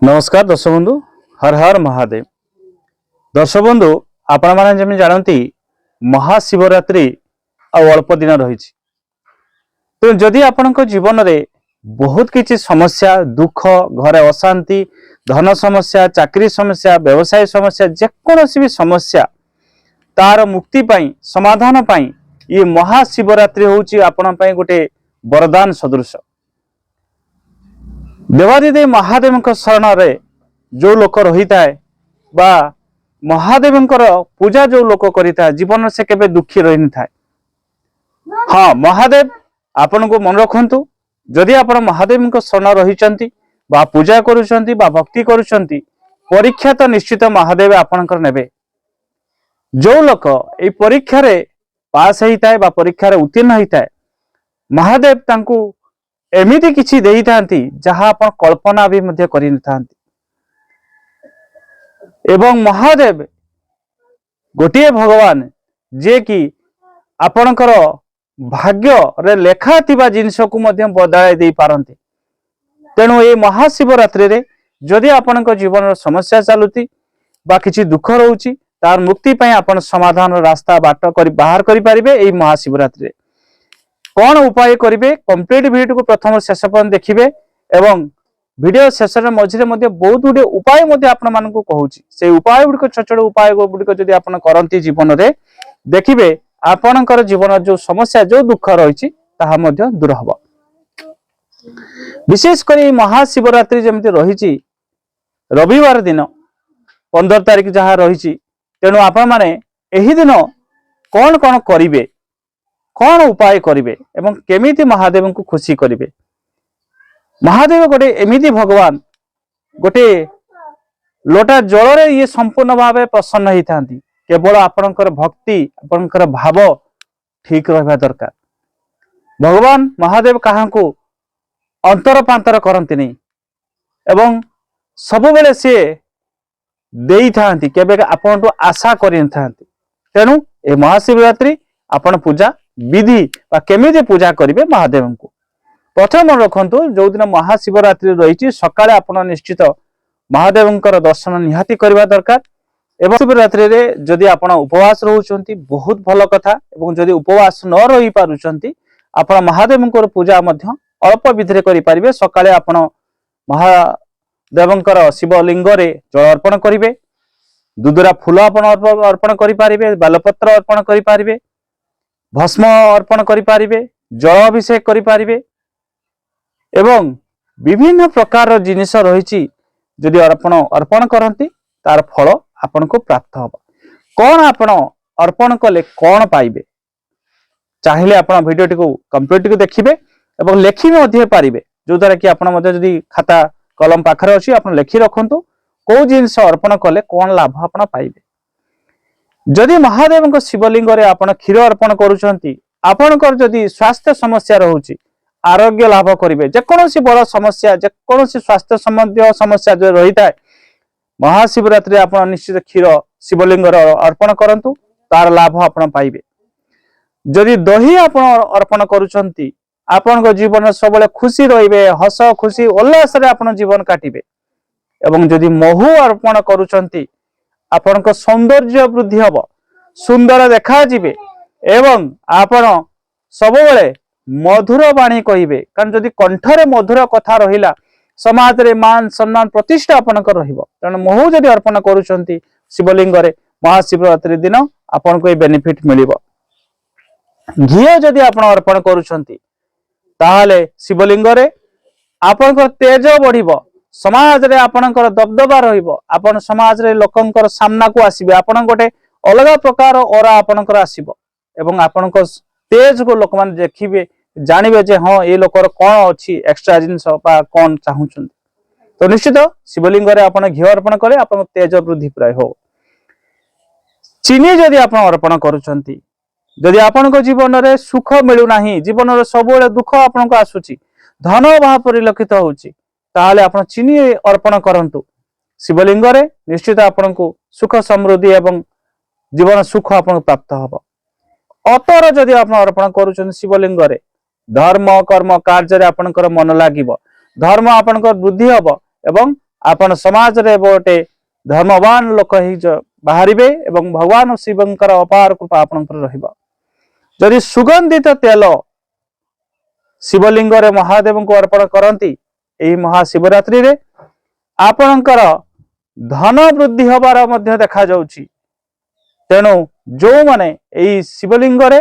नमस्कार दर्शक बंधु, हर हर महादेव। दर्शक बंधु, आपण मैंने जमी जानती महाशिवरात्रि अल्प दिन रही। तो जदि आपण जीवन में बहुत किसी समस्या दुख घरे अशांति धन समस्या चाकरी समस्या व्यवसाय समस्या जेकोसी भी समस्या तार मुक्ति पाई समाधान पाई ये महाशिवरात्रि हूँ आपण गोटे वरदान सदृश। देवादिदेव महादेव शरण रे जो लोक रही था बा महादेव पूजा जो लोक करिता जीवन से केबे दुखी रही न था। हाँ, महादेव आपन को मन रखु। जदि आप महादेव शरण रही बा पूजा करुछंती बा भक्ति करुछंती परीक्षा तो निश्चित महादेव आपनकर नेबे। जो लोक ए परीक्षा रे पास होता है बा परीक्षा रे उत्तीर्ण होता है महादेव तांकू एमिति किछि देई थांती जहां आपण कल्पना भी मध्य करि न थांती। एवं महादेव गोटिए भगवान जे कि आपणकर भाग्य रे लेखा थिबा जिनिस को मध्य बदलाई देई पारंती। तेणु ए महाशिवरात्रि रे जदि आपणकर जीवन समस्या चालुती बा किछि दुख रहउची तार मुक्ति पय आपण समाधान रास्ता बाट करि बाहर करि परिबे। ए महाशिवरात्रि रे कौन उपाय करेंगे कंप्लीट वीडियो को प्रथम शेष पर्यंत देखिए एवं वीडियो शेष मझे बहुत गुड़े उपाय कहूँ से उपाय गुड़िक छोट छोट उपाय गुड़िक जब आप करती जीवन में देखिए आपणकर जीवन जो समस्या जो दुख रही दूर हम। विशेषकर महाशिवरात्रि जमी रही रविवार दिन 15 तारिख जहाँ रही तेणु आपण मैंने यही दिन कौन कौन करेंगे कौन उपाय करेंगे एवं केमिति महादेव को खुशी करेंगे। महादेव गोटे एमिति भगवान गोटे लोटा जल रे ये संपूर्ण भाव प्रसन्न होता केवल आपणकर भक्ति आपणकर भाव ठीक रहा दरकार। भगवान महादेव कहा अंतर पांतर करती नहीं एवं सब बेले सी देई थांती केबे आपण आशा करि थांती। तेणु ए महाशिवरात्रि आपण पूजा विधि केमिति पूजा करेंगे महादेव को प्रथम मन रखु। जो दिन महाशिवरात्रि रही सकाळे आपण निश्चित महादेव दर्शन निहाती करबा दरकार। एवं शिवरात्रि रे जदि आपण उपवास रहउचंती बहुत भल कथा एवं जदि उपवास न रही पारुचंती आपण महादेव पूजा मध्य अल्प विधि रे करि परिबे। सकाळे आपण महादेव शिवलिंग रे जल अर्पण करिवे, दुदुरा फूल आपण अर्पण करि परिबे, बेलपत्र अर्पण करि परिबे, भस्म अर्पण करि परिबे, जल अभिषेक करि परिबे एवं विभिन्न प्रकार जिनिस रही जदि अर्पण करती तार फल आपन को प्राप्त होगा। कौन आपण अर्पण कले कौन पाइबे चाहिए आपण वीडियो को कंप्लीट को देखिए एवं लेखि भी पारिबे जो द्वारा कि आपण मध्य जदि खाता कलम पाखरे अछि आपण लेखि रखंतु को जिनिस अर्पण कले कौन लाभ आपण पाइबे। जदि महादेव शिवलिंग रे आपण क्षीर अर्पण करुछंती आपणकर जदि स्वास्थ्य समस्या रहउची आरोग्य लाभ करिवे। जेकोसी बड़ समस्या जेकोसी स्वास्थ्य संबंधी समस्या जो रही था महाशिवरात्रि आपण निश्चित क्षीर शिवलिंग अर्पण करंतु तार लाभ आपण पाइबे। जदि दही आपण अर्पण करुछंती आपन जीवन सबले खुशी रहिबे, हस खुशी उल्लास रे आपण जीवन काटिबे। एवं जदि महू अर्पण करुछंती आपण सौंदर्य वृद्धि हम सुंदर देखा जीवे एवं आपण सब बेले मधुर वाणी कहिबे। कारण जदि कंठरे मधुर कथा रहिला समाज रे मान सम्मान प्रतिष्ठा आपनकर रहिबो। तेणु महू जदि अर्पण करुछंती शिवलिंग रे महाशिवरात्रि दिन आपन को बेनिफिट मिलिबो। घी जदि आपण अर्पण करुछंती ताहाले शिवलिंग रे आपनकर तेज बढ़िबो, समाज रे आपनकर दबदबा रहिबो, आपण समाज रे लोकंकर सामना को आसीबे, आपण गोटे अलग प्रकार ओरा आपनकर आसीबो एवं आपनकर तेज को लोक मान देखिबे जानिबे जे हां ए लोकर कोन अछि एक्स्ट्रा जिंस बा कोन चाहुछन। तो निश्चित शिवलिंग रे आपण घी अर्पण करे आपण तेज वृद्धि प्राय हो। चीनी जदि आपण अर्पण करूछंती जदि आपनक जीवन रे सुख मिलु नाही जीवन रे सब बेले दुख आपनक आसुची धन अभाव परिलक्षित होउची ताहाले आपण चीनी अर्पण करंतु शिवलिंग रे निश्चित आपनक सुख समृद्धि एवं जीवन सुख आपन प्राप्त हबो। अतर जदि आपण अर्पण करूछन शिवलिंग रे धर्म कर्म कार्य रे आपनकर मन लागिबो, धर्म आपनकर वृद्धि हबो एवं आपण समाज रे गोटे धर्मवान लोक ही बाहरिबे एवं भगवान शिवंकर अपार कृपा आपनकर रहिबा। जदि सुगंधित तेल शिवलिंग रे महादेव को अर्पण करती एही महाशिवरात्रि रे आपणकर धन वृद्धि हबार मध्य देखा जाउछि। तेणु जो माने एही शिवलिंग रे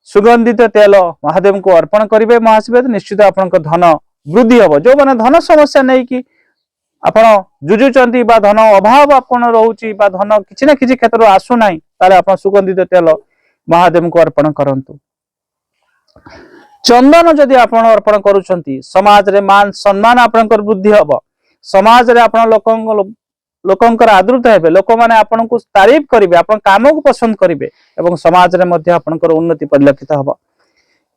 सुगंधित तेल महादेव को अर्पण करिवे महाशिवरात्रि निश्चित आपनकर धन वृद्धि हबो। जो माने धन समस्या नै कि आपण जुजुचंती बा धन अभाव आपण रहउछि बा धन किछि न किछि क्षेत्र आसु नाही ताले आपण सुगंधित तेल महादेव को अर्पण करंतु। चंदन जदि आपण अर्पण करूछंती समाज रे मान सम्मान आपनकर वृद्धि हबो। समाज रे आपण लोकंकर आदृत हेबे। लोक माने आपण को तारीफ करिवे आपण काम को पसंद करिवे एवं समाज रे मध्य आपनकर उन्नति परिलक्षित हबो।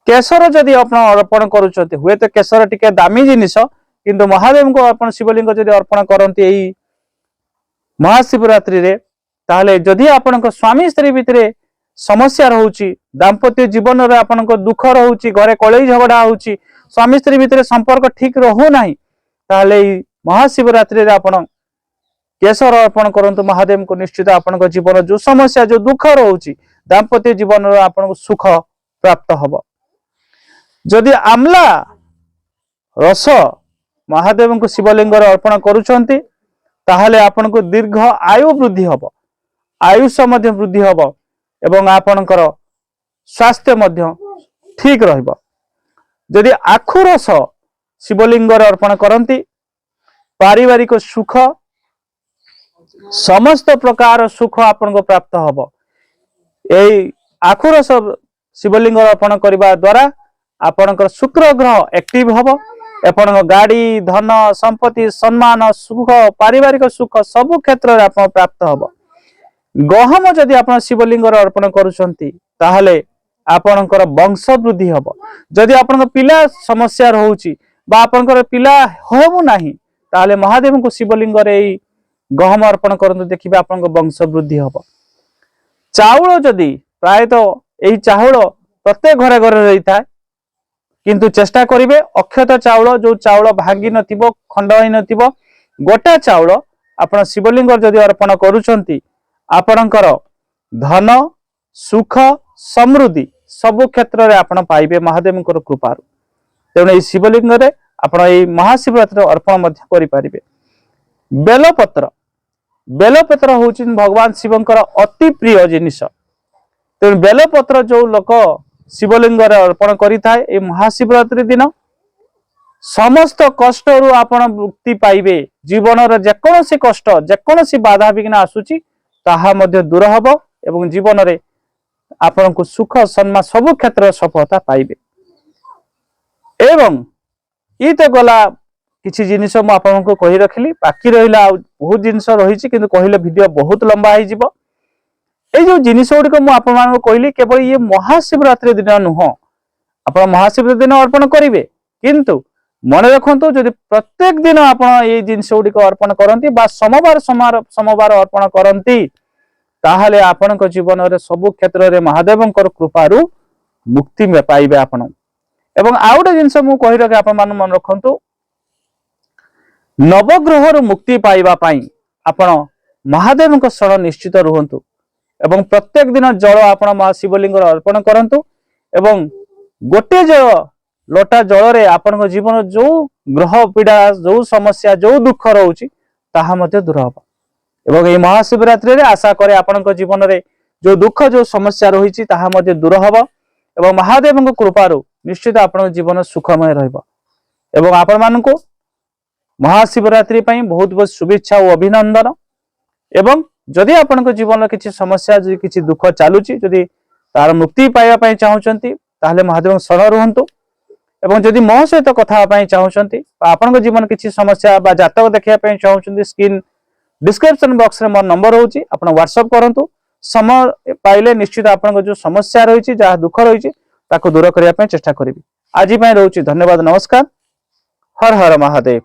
केसर जदि आपण अर्पण करूछंती हुए तो केसर टिके दामी जिनिस किंतु महादेव को आपण शिवलिंग जदि अर्पण करंती एही महाशिवरात्रि रे ताले जदि आपनकर स्वामी स्त्री भितरे समस्या रहउछि दाम्पत्य जीवन रे आपनकर दुख रहउछि घरे कलई झगड़ा होउछि स्वामी स्त्री भितरे संपर्क ठीक रहउ नाही ताले महाशिवरात्रि रे आपण केसर अर्पण करंतु महादेव को निश्चित आपनकर जीवन जो समस्या जो दुख रहउछि दाम्पत्य जीवन रे आपनको सुख प्राप्त हबो। जदि आमला रस महादेव को शिवलिंग रे अर्पण करूछंती ताहले आपनको दीर्घ आयु वृद्धि हबो। आयुष मध्य वृद्धि हबो एवं आपनकर स्वास्थ्य मध्य ठीक रहइबो। जदि आखु रस शिवलिंग रे अर्पण करंती पारिवारिक सुख समस्त प्रकार सुख आपनको प्राप्त हबो। एई आखु रस शिवलिंग रे अर्पण करिबा द्वारा आपनकर शुक्र ग्रह एक्टिव हबो। आपन गाड़ी धन संपत्ति सम्मान सुख पारिवारिक सुख सब क्षेत्र रे आपन प्राप्त हबो। गहम जदि आपन शिवलिंग रे अर्पण करूछंती ताहले आपनकर वंश वृद्धि हबो। जदि आपन पिला समस्या रहउछि बा आपनकर पिला होबो नाही ताहले महादेव को शिवलिंग रे गहम अर्पण करंतु देखिबे आपनकर वंश वृद्धि हबो। चाउल जदि प्राय तो एही चाउल प्रत्येक घरे घरे रहिता किंतु चेष्टा करिवे अक्षत चाउल जो चाउल भांगी नथिबो खंड होई नथिबो गोटा चाउल आपण शिवलिंग जदि अर्पण करूछंती आपणकर धन सुख समृद्धि सब क्षेत्र रे आपण पाइबे महादेव कृपा। तेणु ए शिवलिंग रे आपण ए महाशिवरात्रि अर्पण मध्य करि पारिबे। बेलपत्र होउछि भगवान शिवंकर अति प्रिय जिनिस। तेणु बेलपत्र जो लोक शिवलिंग रे अर्पण करिथाय ए महाशिवरात्रि दिन समस्त कष्ट रु आपण मुक्ति पाइबे। जीवन रे जेकोनोसी कष्ट जेकोनोसी बाधा विघ्न आसुची ताहा मध्य दूर हबो एवं जीवन रे आपण को सुख सम्मान सब क्षेत्र सफलता पाइबे। एवं ई तो गला किछि जिनिस म आपण को कहि रखली बाकी रहिला बहुत जिनिस रहिछि किंतु कहिले वीडियो बहुत लंबा होई जिवो। ए जो जिनिस गुडी को म आपण मान को कहली केवल ये महाशिवरात्रि दिन नुह आपण महाशिवरात्रि दिन अर्पण करिवे किंतु मन रखंतु जदि प्रत्येक दिन आपण ये जिनिस गुडी को अर्पण करंती बा सोमवार अर्पण करंती ताहले आपण को जीवन रे सब क्षेत्र रे महादेव कृपा रु मुक्ति में पाइबे आपण। एवं आउटे जिनिस मु कहि रखे आपण मान मन रखंतु नवग्रह रु मुक्ति पाइबा पई आपण महादेव को शरण निश्चित रहंतु एवं प्रत्येक दिन जल आपण शिवलिंग अर्पण करंतु एवं गोटे जो लोटा जल रे आपण जीवन जो ग्रह पीड़ा जो समस्या जो दुख रहउछि ताहा मते दूर हबो। एवं ए महाशिवरात्रि रे आशा करे आपण जीवन रे जो दुख जो समस्या रहिछि ताहा मते दूर हबो एवं महादेव कृपा रु निश्चित आपण जीवन सुखमय रहइबो। एवं आपण मानकु महाशिवरात्रि पई बहुत बहुत शुभेच्छा और अभिनंदन। एवं जदि आपण जीवन किसी समस्या किसी दुख चलुची जदि तार मुक्ति पाइबा पई चाहउचंती ताहले महादेव शरण रहंतु एवं जदि मो सहित कथा पई चाहउचंती आपण जीवन किसी समस्या बा जातक देखिया पई चाहउचंती स्क्रीन डिस्क्रिप्शन बॉक्स रे मोर नंबर होउची आपण व्हाट्सएप करंतु समय पाइले निश्चित आपण जो समस्या रहिची जहा दुख रहिची ताको दूर करिया पई चेष्टा करिवि। आज पई रहउची धन्यवाद नमस्कार। हर हर महादेव।